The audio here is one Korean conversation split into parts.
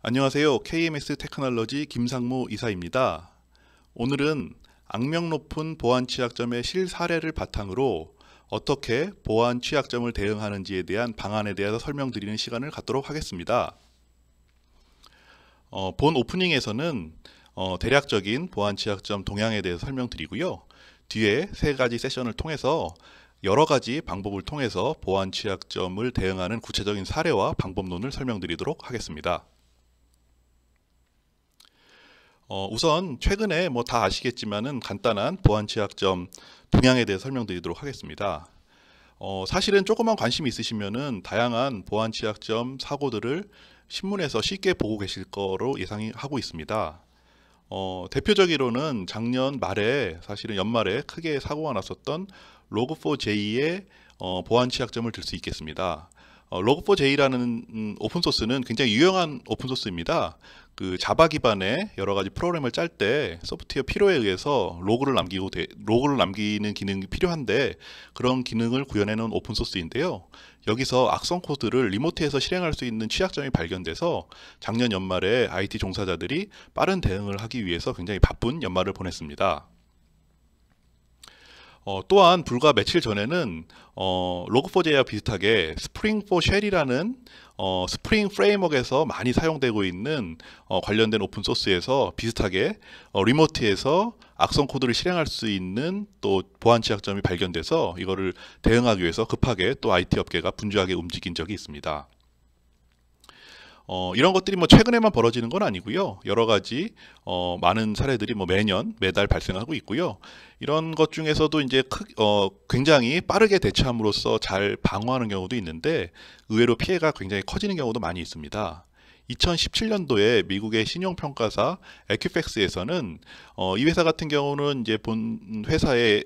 안녕하세요. KMS 테크놀로지 김상무 이사입니다. 오늘은 악명 높은 보안 취약점의 실사례를 바탕으로 어떻게 보안 취약점을 대응하는지에 대한 방안에 대해서 설명드리는 시간을 갖도록 하겠습니다. 본 오프닝에서는 대략적인 보안 취약점 동향에 대해서 설명드리고요. 뒤에 세 가지 세션을 통해서 여러 가지 방법을 통해서 보안 취약점을 대응하는 구체적인 사례와 방법론을 설명드리도록 하겠습니다. 우선 최근에 뭐 다 아시겠지만은 간단한 보안 취약점 동향에 대해 설명드리도록 하겠습니다. 사실은 조금만 관심이 있으시면은 다양한 보안 취약점 사고들을 신문에서 쉽게 보고 계실 거로 예상하고 있습니다. 대표적으로는 작년 말에 사실은 연말에 크게 사고가 났었던 log4j의 보안 취약점을 들 수 있겠습니다. log4j라는 오픈소스는 굉장히 유용한 오픈소스입니다. 그 자바 기반의 여러 가지 프로그램을 짤 때 소프트웨어 필요에 의해서 로그를 남기는 기능이 필요한데 그런 기능을 구현해 놓은 오픈소스인데요. 여기서 악성 코드를 리모트에서 실행할 수 있는 취약점이 발견돼서 작년 연말에 IT 종사자들이 빠른 대응을 하기 위해서 굉장히 바쁜 연말을 보냈습니다. 또한 불과 며칠 전에는 log4j와 비슷하게 spring4shell이라는 스프링 프레임워크에서 많이 사용되고 있는 관련된 오픈소스에서 비슷하게 리모트에서 악성 코드를 실행할 수 있는 또 보안 취약점이 발견돼서 이거를 대응하기 위해서 급하게 또 IT 업계가 분주하게 움직인 적이 있습니다. 이런 것들이 뭐 최근에만 벌어지는 건 아니고요. 여러 가지 많은 사례들이 뭐 매달 발생하고 있고요. 이런 것 중에서도 이제 굉장히 빠르게 대처함으로써 잘 방어하는 경우도 있는데 의외로 피해가 굉장히 커지는 경우도 많이 있습니다. 2017년도에 미국의 신용평가사 에큐팩스에서는 이 회사 같은 경우는 이제 본 회사의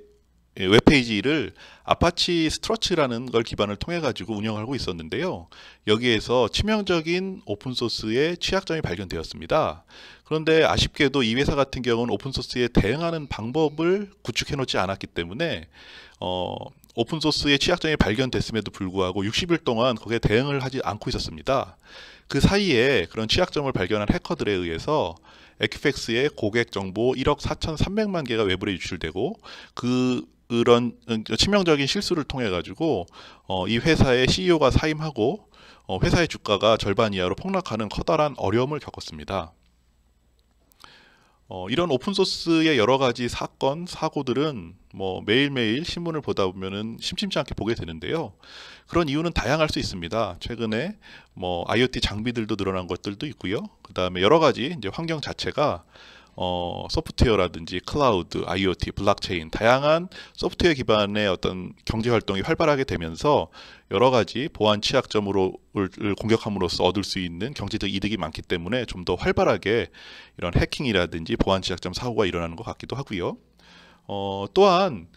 웹페이지를 아파치 스트러치라는 걸 기반을 통해 가지고 운영하고 있었는데요. 여기에서 치명적인 오픈소스의 취약점이 발견되었습니다. 그런데 아쉽게도 이 회사 같은 경우는 오픈소스에 대응하는 방법을 구축해 놓지 않았기 때문에 오픈소스의 취약점이 발견됐음에도 불구하고 60일 동안 거기에 대응을 하지 않고 있었습니다. 그 사이에 그런 취약점을 발견한 해커들에 의해서 에큐팩스의 고객 정보 1억 4,300만 개가 외부에 유출되고 그런 치명적인 실수를 통해 가지고 이 회사의 CEO가 사임하고 회사의 주가가 절반 이하로 폭락하는 커다란 어려움을 겪었습니다. 이런 오픈소스의 여러 가지 사건, 사고들은 뭐 매일매일 신문을 보다 보면은 심심치 않게 보게 되는데요. 그런 이유는 다양할 수 있습니다. 최근에 뭐 IoT 장비들도 늘어난 것들도 있고요. 그 다음에 여러 가지 이제 환경 자체가 소프트웨어라든지 클라우드, IoT, 블록체인 다양한 소프트웨어 기반의 어떤 경제 활동이 활발하게 되면서 여러 가지 보안 취약점을 공격함으로써 얻을 수 있는 경제적 이득이 많기 때문에 좀 더 활발하게 이런 해킹이라든지 보안 취약점 사고가 일어나는 것 같기도 하고요. 또한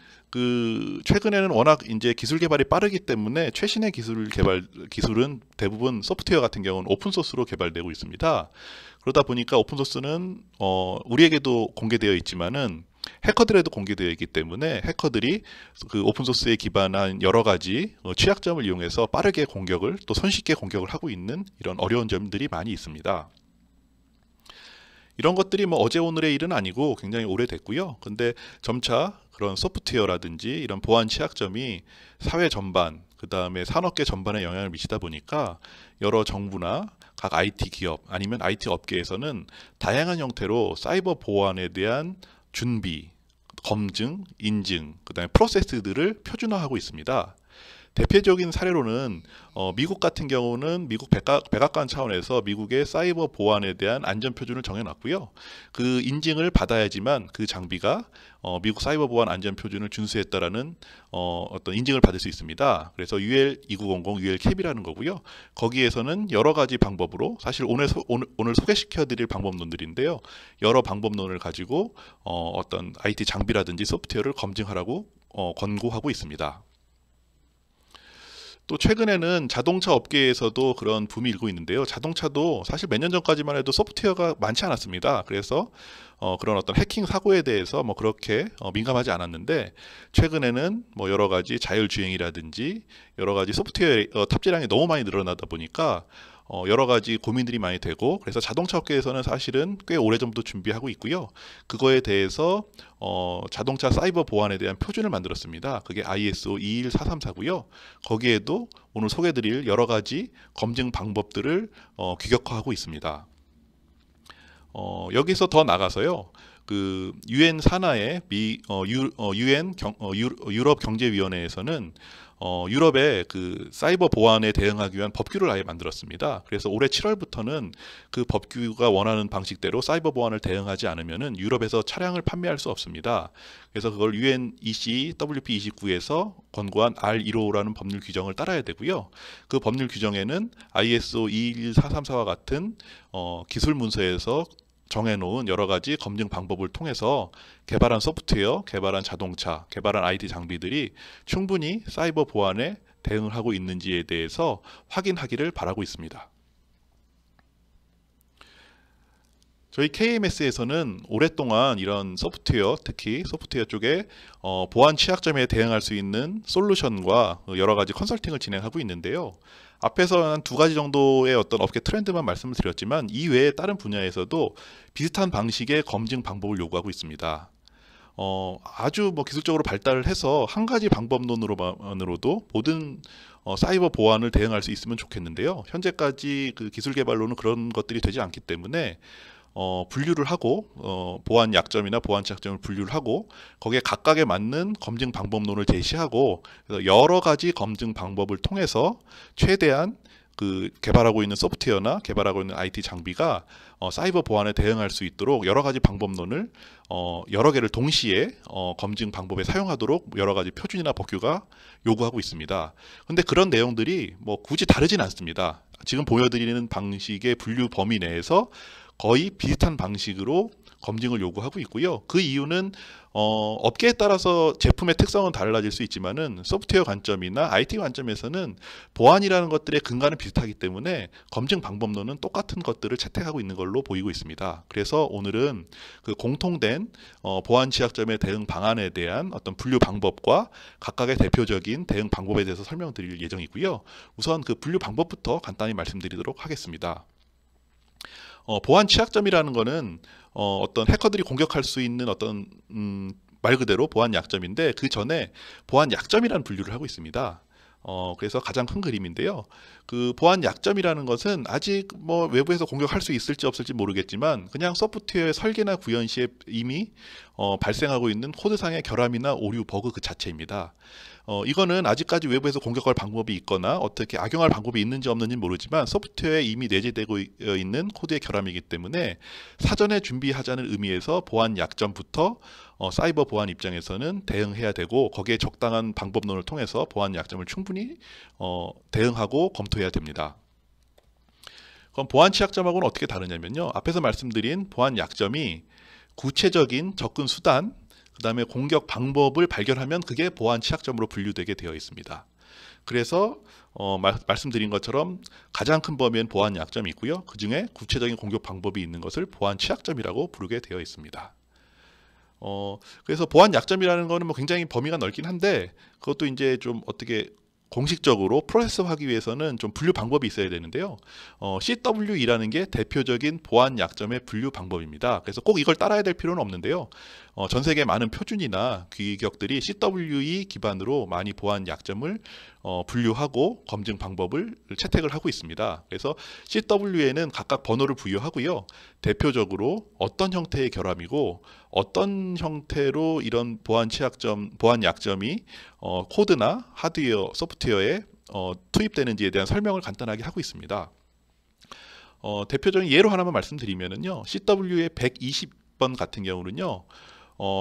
최근에는 워낙 이제 기술 개발이 빠르기 때문에 최신의 기술은 대부분 소프트웨어 같은 경우는 오픈 소스로 개발되고 있습니다. 그러다 보니까 오픈 소스는 우리에게도 공개되어 있지만은 해커들에도 공개되어 있기 때문에 해커들이 그 오픈 소스에 기반한 여러 가지 취약점을 이용해서 빠르게 공격을 또 손쉽게 공격을 하고 있는 이런 어려운 점들이 많이 있습니다. 이런 것들이 뭐 어제 오늘의 일은 아니고 굉장히 오래됐고요. 근데 점차 그런 소프트웨어라든지 이런 보안 취약점이 사회 전반, 그 다음에 산업계 전반에 영향을 미치다 보니까 여러 정부나 각 IT 기업 아니면 IT 업계에서는 다양한 형태로 사이버 보안에 대한 준비, 검증, 인증, 그 다음에 프로세스들을 표준화하고 있습니다. 대표적인 사례로는 미국 같은 경우는 미국 백악관 차원에서 미국의 사이버 보안에 대한 안전 표준을 정해놨고요. 그 인증을 받아야지만 그 장비가 미국 사이버 보안 안전 표준을 준수했다라는 어떤 인증을 받을 수 있습니다. 그래서 UL2900, ULCAP이라는 거고요. 거기에서는 여러 가지 방법으로 사실 오늘 소개시켜드릴 방법론들인데요. 여러 방법론을 가지고 어떤 IT 장비라든지 소프트웨어를 검증하라고 권고하고 있습니다. 또 최근에는 자동차 업계에서도 그런 붐이 일고 있는데요. 자동차도 사실 몇 년 전까지만 해도 소프트웨어가 많지 않았습니다. 그래서 그런 어떤 해킹 사고에 대해서 뭐 그렇게 민감하지 않았는데 최근에는 뭐 여러 가지 자율주행이라든지 여러 가지 소프트웨어 탑재량이 너무 많이 늘어나다 보니까 여러 가지 고민들이 많이 되고, 그래서 자동차 업계에서는 사실은 꽤 오래전부터 준비하고 있고요. 그거에 대해서 자동차 사이버 보안에 대한 표준을 만들었습니다. 그게 ISO 21434고요. 거기에도 오늘 소개드릴 여러 가지 검증 방법들을 규격화하고 있습니다. 여기서 더 나가서요. 그 UN 산하의 유럽 경제위원회에서는 유럽의 그 사이버 보안에 대응하기 위한 법규를 아예 만들었습니다. 그래서 올해 7월부터는 그 법규가 원하는 방식대로 사이버 보안을 대응하지 않으면은 유럽에서 차량을 판매할 수 없습니다. 그래서 그걸 UNEC WP29에서 권고한 R155라는 법률 규정을 따라야 되고요. 그 법률 규정에는 ISO 21434와 같은 기술 문서에서 정해놓은 여러 가지 검증 방법을 통해서 개발한 소프트웨어, 개발한 자동차, 개발한 IT 장비들이 충분히 사이버 보안에 대응을 하고 있는지에 대해서 확인하기를 바라고 있습니다. 저희 KMS에서는 오랫동안 이런 소프트웨어, 특히 소프트웨어 쪽에 보안 취약점에 대응할 수 있는 솔루션과 여러 가지 컨설팅을 진행하고 있는데요. 앞에서 한 두 가지 정도의 어떤 업계 트렌드만 말씀을 드렸지만 이외에 다른 분야에서도 비슷한 방식의 검증 방법을 요구하고 있습니다. 아주 기술적으로 발달을 해서 한 가지 방법론으로도 모든 사이버 보안을 대응할 수 있으면 좋겠는데요. 현재까지 그 기술 개발로는 그런 것들이 되지 않기 때문에 분류를 하고 보안 약점이나 보안 취약점을 분류를 하고 거기에 각각에 맞는 검증 방법론을 제시하고 그래서 여러 가지 검증 방법을 통해서 최대한 그 개발하고 있는 소프트웨어나 개발하고 있는 IT 장비가 사이버 보안에 대응할 수 있도록 여러 가지 방법론을 여러 개를 동시에 검증 방법에 사용하도록 여러 가지 표준이나 법규가 요구하고 있습니다. 근데 그런 내용들이 굳이 다르진 않습니다. 지금 보여드리는 방식의 분류 범위 내에서 거의 비슷한 방식으로 검증을 요구하고 있고요. 그 이유는 업계에 따라서 제품의 특성은 달라질 수 있지만은 소프트웨어 관점이나 IT 관점에서는 보안이라는 것들의 근간은 비슷하기 때문에 검증 방법론은 똑같은 것들을 채택하고 있는 걸로 보이고 있습니다. 그래서 오늘은 그 공통된 보안 취약점의 대응 방안에 대한 어떤 분류 방법과 각각의 대표적인 대응 방법에 대해서 설명드릴 예정이고요. 우선 그 분류 방법부터 간단히 말씀드리도록 하겠습니다. 보안 취약점이라는 거는 어떤 해커들이 공격할 수 있는 어떤 말 그대로 보안 약점인데 그 전에 보안 약점이라는 분류를 하고 있습니다. 그래서 가장 큰 그림인데요. 그 보안 약점이라는 것은 아직 외부에서 공격할 수 있을지 없을지 모르겠지만 그냥 소프트웨어의 설계나 구현 시에 이미 발생하고 있는 코드상의 결함이나 오류, 버그 그 자체입니다. 이거는 아직까지 외부에서 공격할 방법이 있거나 어떻게 악용할 방법이 있는지 없는지는 모르지만 소프트웨어에 이미 내재되고 있는 코드의 결함이기 때문에 사전에 준비하자는 의미에서 보안 약점부터 사이버 보안 입장에서는 대응해야 되고 거기에 적당한 방법론을 통해서 보안 약점을 충분히 대응하고 검토해야 됩니다. 그럼 보안 취약점하고는 어떻게 다르냐면요. 앞에서 말씀드린 보안 약점이 구체적인 접근 수단, 그 다음에 공격 방법을 발견하면 그게 보안 취약점으로 분류되게 되어 있습니다. 그래서 말씀드린 것처럼 가장 큰 범위엔 보안 약점이 있고요. 그 중에 구체적인 공격 방법이 있는 것을 보안 취약점이라고 부르게 되어 있습니다. 그래서 보안 약점이라는 거는 굉장히 범위가 넓긴 한데 그것도 이제 좀 어떻게 공식적으로 프로세스하기 위해서는 좀 분류 방법이 있어야 되는데요. CWE라는 게 대표적인 보안 약점의 분류 방법입니다. 그래서 꼭 이걸 따라야 될 필요는 없는데요. 전 세계 많은 표준이나 규격들이 CWE 기반으로 많이 보안 약점을 분류하고 검증 방법을 채택을 하고 있습니다. 그래서 CWE는 각각 번호를 부여하고요. 대표적으로 어떤 형태의 결함이고 어떤 형태로 이런 보안 약점이 코드나 하드웨어, 소프트웨어에 투입되는지에 대한 설명을 간단하게 하고 있습니다. 대표적인 예로 하나만 말씀드리면은요. CWE 120번 같은 경우는요.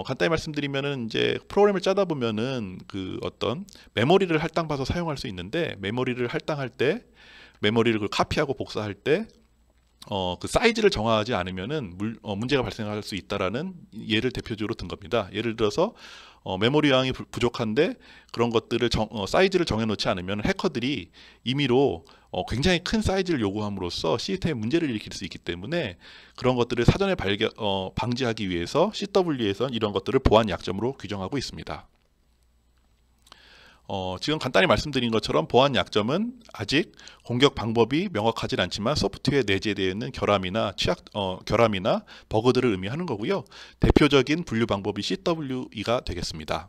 간단히 말씀드리면은 이제 프로그램을 짜다 보면은 그 어떤 메모리를 할당봐서 사용할 수 있는데 메모리를 할당할 때 메모리를 카피하고 복사할 때 그 사이즈를 정하지 않으면은 문제가 발생할 수 있다라는 예를 대표적으로 든 겁니다. 예를 들어서 메모리 양이 부족한데 그런 것들을 사이즈를 정해놓지 않으면 해커들이 임의로 굉장히 큰 사이즈를 요구함으로써 시스템에 문제를 일으킬 수 있기 때문에 그런 것들을 사전에 방지하기 위해서 CW에선 이런 것들을 보안 약점으로 규정하고 있습니다. 지금 간단히 말씀드린 것처럼 보안 약점은 아직 공격 방법이 명확하진 않지만 소프트웨어에 내재되어 있는 결함이나 버그들을 의미하는 거고요. 대표적인 분류 방법이 CWE가 되겠습니다.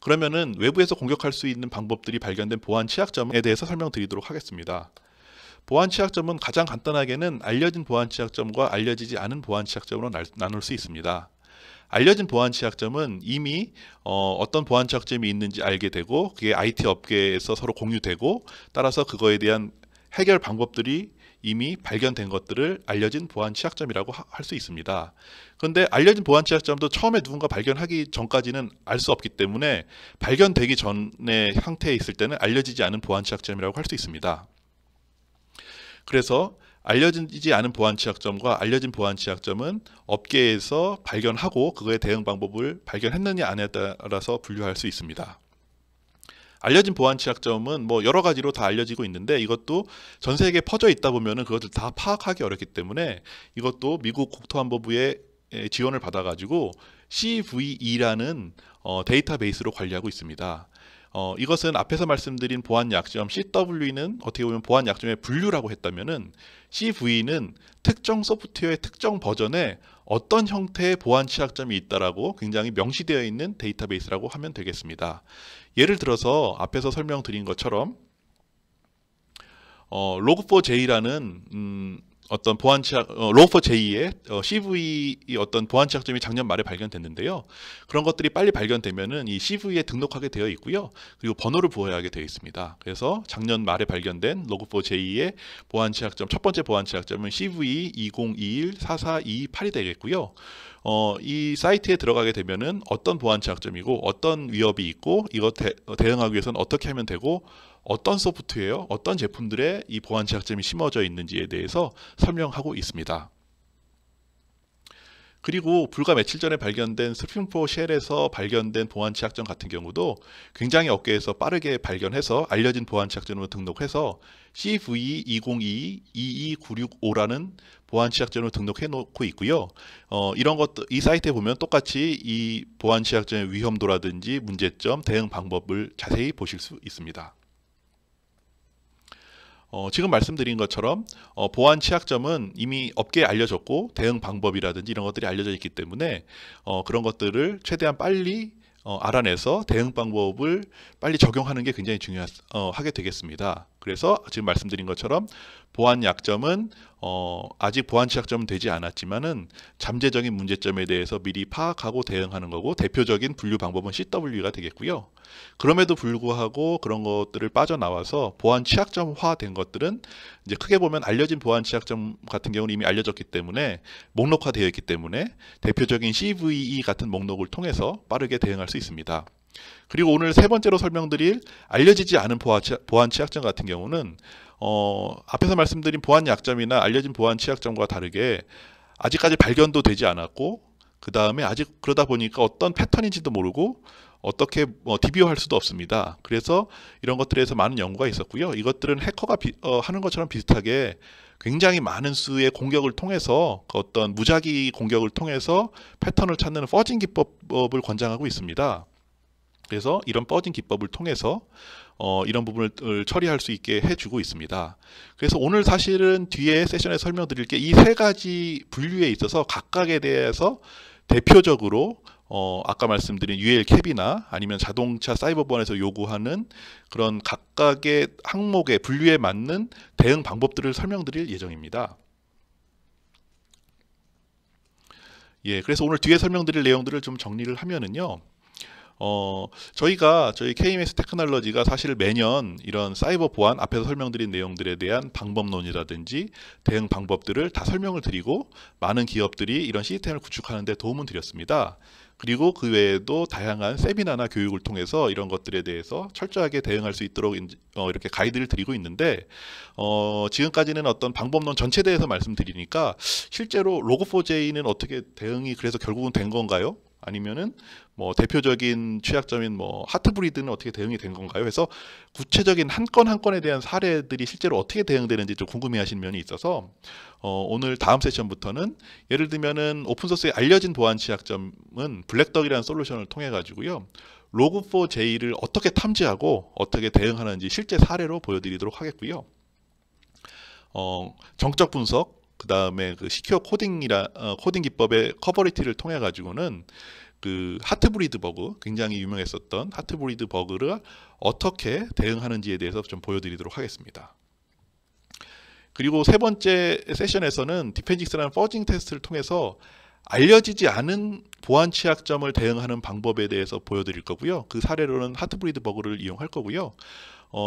그러면은 외부에서 공격할 수 있는 방법들이 발견된 보안 취약점에 대해서 설명드리도록 하겠습니다. 보안 취약점은 가장 간단하게는 알려진 보안 취약점과 알려지지 않은 보안 취약점으로 나눌 수 있습니다. 알려진 보안 취약점은 이미 어떤 보안 취약점이 있는지 알게 되고 그게 IT 업계에서 서로 공유되고 따라서 그거에 대한 해결 방법들이 이미 발견된 것들을 알려진 보안 취약점이라고 할 수 있습니다. 그런데 알려진 보안 취약점도 처음에 누군가 발견하기 전까지는 알 수 없기 때문에 발견되기 전의 상태에 있을 때는 알려지지 않은 보안 취약점이라고 할 수 있습니다. 그래서 알려지지 않은 보안 취약점과 알려진 보안 취약점은 업계에서 발견하고 그거에 대응 방법을 발견했느냐 안 했느냐에 따라서 분류할 수 있습니다. 알려진 보안 취약점은 뭐 여러 가지로 다 알려지고 있는데 이것도 전 세계에 퍼져 있다 보면은 그것을 다 파악하기 어렵기 때문에 이것도 미국 국토안보부의 지원을 받아가지고 CVE라는 데이터베이스로 관리하고 있습니다. 이것은 앞에서 말씀드린 보안 약점 CW는 어떻게 보면 보안 약점의 분류라고 했다면은 CV는 특정 소프트웨어의 특정 버전에 어떤 형태의 보안 취약점이 있다라고 굉장히 명시되어 있는 데이터베이스라고 하면 되겠습니다. 예를 들어서 앞에서 설명드린 것처럼 log4j라는 어떤 보안 취약, log4j의 CV 어떤 보안 취약점이 작년 말에 발견됐는데요. 그런 것들이 빨리 발견되면은 이 CV에 등록하게 되어 있고요. 그리고 번호를 부여하게 되어 있습니다. 그래서 작년 말에 발견된 log4j의 보안 취약점, 첫 번째 보안 취약점은 CV 2021-4428이 되겠고요. 이 사이트에 들어가게 되면은 어떤 보안 취약점이고 어떤 위협이 있고 이것 대응하기 위해서는 어떻게 하면 되고 어떤 소프트웨어, 어떤 제품들에 이 보안 취약점이 심어져 있는지에 대해서 설명하고 있습니다. 그리고 불과 며칠 전에 발견된 스프링4 쉘에서 발견된 보안 취약점 같은 경우도 굉장히 업계에서 빠르게 발견해서 알려진 보안 취약점으로 등록해서 CVE-2022-22965라는 보안 취약점을 등록해 놓고 있고요. 이런 것도 이 사이트에 보면 똑같이 이 보안 취약점의 위험도라든지 문제점, 대응 방법을 자세히 보실 수 있습니다. 지금 말씀드린 것처럼 보안 취약점은 이미 업계에 알려졌고 대응 방법이라든지 이런 것들이 알려져 있기 때문에 그런 것들을 최대한 빨리 알아내서 대응 방법을 빨리 적용하는 게 굉장히 중요하게 되겠습니다. 그래서 지금 말씀드린 것처럼 보안 약점은 아직 보안 취약점은 되지 않았지만은 잠재적인 문제점에 대해서 미리 파악하고 대응하는 거고 대표적인 분류 방법은 CW가 되겠고요. 그럼에도 불구하고 그런 것들을 빠져나와서 보안 취약점화 된 것들은 이제 크게 보면 알려진 보안 취약점 같은 경우는 이미 알려졌기 때문에 목록화되어 있기 때문에 대표적인 CVE 같은 목록을 통해서 빠르게 대응할 수 있습니다. 그리고 오늘 세 번째로 설명드릴 알려지지 않은 보안 취약점 같은 경우는 앞에서 말씀드린 보안 약점이나 알려진 보안 취약점과 다르게 아직까지 발견도 되지 않았고 그 다음에 아직 그러다 보니까 어떤 패턴인지도 모르고 어떻게 DBO할 수도 없습니다. 그래서 이런 것들에서 많은 연구가 있었고요. 이것들은 해커가 하는 것처럼 비슷하게 굉장히 많은 수의 공격을 통해서 어떤 무작위 공격을 통해서 패턴을 찾는 퍼징 기법을 권장하고 있습니다. 그래서 이런 퍼징 기법을 통해서 이런 부분을 처리할 수 있게 해주고 있습니다. 그래서 오늘 사실은 뒤에 세션에 설명드릴 게 이 세 가지 분류에 있어서 각각에 대해서 대표적으로 아까 말씀드린 UL캡이나 아니면 자동차 사이버보안에서 요구하는 그런 각각의 항목의 분류에 맞는 대응 방법들을 설명드릴 예정입니다. 예, 그래서 오늘 뒤에 설명드릴 내용들을 좀 정리를 하면은요. 저희 KMS 테크놀로지가 사실 매년 이런 사이버 보안 앞에서 설명드린 내용들에 대한 방법론이라든지 대응 방법들을 다 설명을 드리고 많은 기업들이 이런 시스템을 구축하는 데 도움을 드렸습니다. 그리고 그 외에도 다양한 세미나나 교육을 통해서 이런 것들에 대해서 철저하게 대응할 수 있도록 이렇게 가이드를 드리고 있는데 지금까지는 어떤 방법론 전체에 대해서 말씀드리니까 실제로 log4j는 어떻게 대응이 그래서 결국은 된 건가요? 아니면은 뭐 대표적인 취약점인 뭐 하트브리드는 어떻게 대응이 된 건가요? 해서 구체적인 한 건 한 건에 대한 사례들이 실제로 어떻게 대응되는지 좀 궁금해하시는 면이 있어서 오늘 다음 세션부터는 예를 들면은 오픈소스에 알려진 보안 취약점은 블랙덕이라는 솔루션을 통해 가지고요. log4j를 어떻게 탐지하고 어떻게 대응하는지 실제 사례로 보여드리도록 하겠고요. 정적 분석, 그 다음에 그 시큐어 코딩 기법의 커버리티를 통해 가지고는 그 하트브리드 버그, 굉장히 유명했었던 하트브리드 버그를 어떻게 대응하는지에 대해서 좀 보여드리도록 하겠습니다. 그리고 세 번째 세션에서는 디펜직스라는 퍼징 테스트를 통해서 알려지지 않은 보안 취약점을 대응하는 방법에 대해서 보여드릴 거고요. 그 사례로는 하트브리드 버그를 이용할 거고요.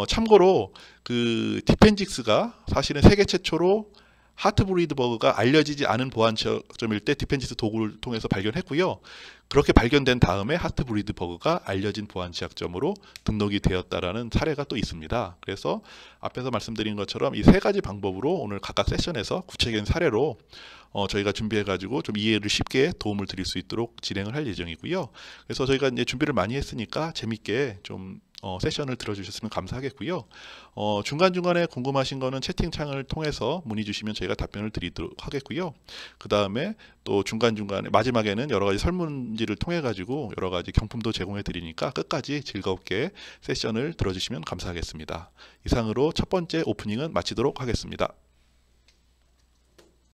참고로 그 디펜직스가 사실은 세계 최초로 하트브리드 버그가 알려지지 않은 보안 취약점일 때 디펜직스 도구를 통해서 발견했고요. 그렇게 발견된 다음에 하트브리드 버그가 알려진 보안 취약점으로 등록이 되었다라는 사례가 또 있습니다. 그래서 앞에서 말씀드린 것처럼 이 세 가지 방법으로 오늘 각각 세션에서 구체적인 사례로 저희가 준비해가지고 좀 이해를 쉽게 도움을 드릴 수 있도록 진행을 할 예정이고요. 그래서 저희가 이제 준비를 많이 했으니까 재밌게 좀 세션을 들어주셨으면 감사하겠고요. 중간중간에 궁금하신 거는 채팅창을 통해서 문의 주시면 저희가 답변을 드리도록 하겠고요. 그 다음에 또 중간중간에 마지막에는 여러 가지 설문지를 통해 가지고 여러 가지 경품도 제공해 드리니까 끝까지 즐겁게 세션을 들어주시면 감사하겠습니다. 이상으로 첫 번째 오프닝은 마치도록 하겠습니다.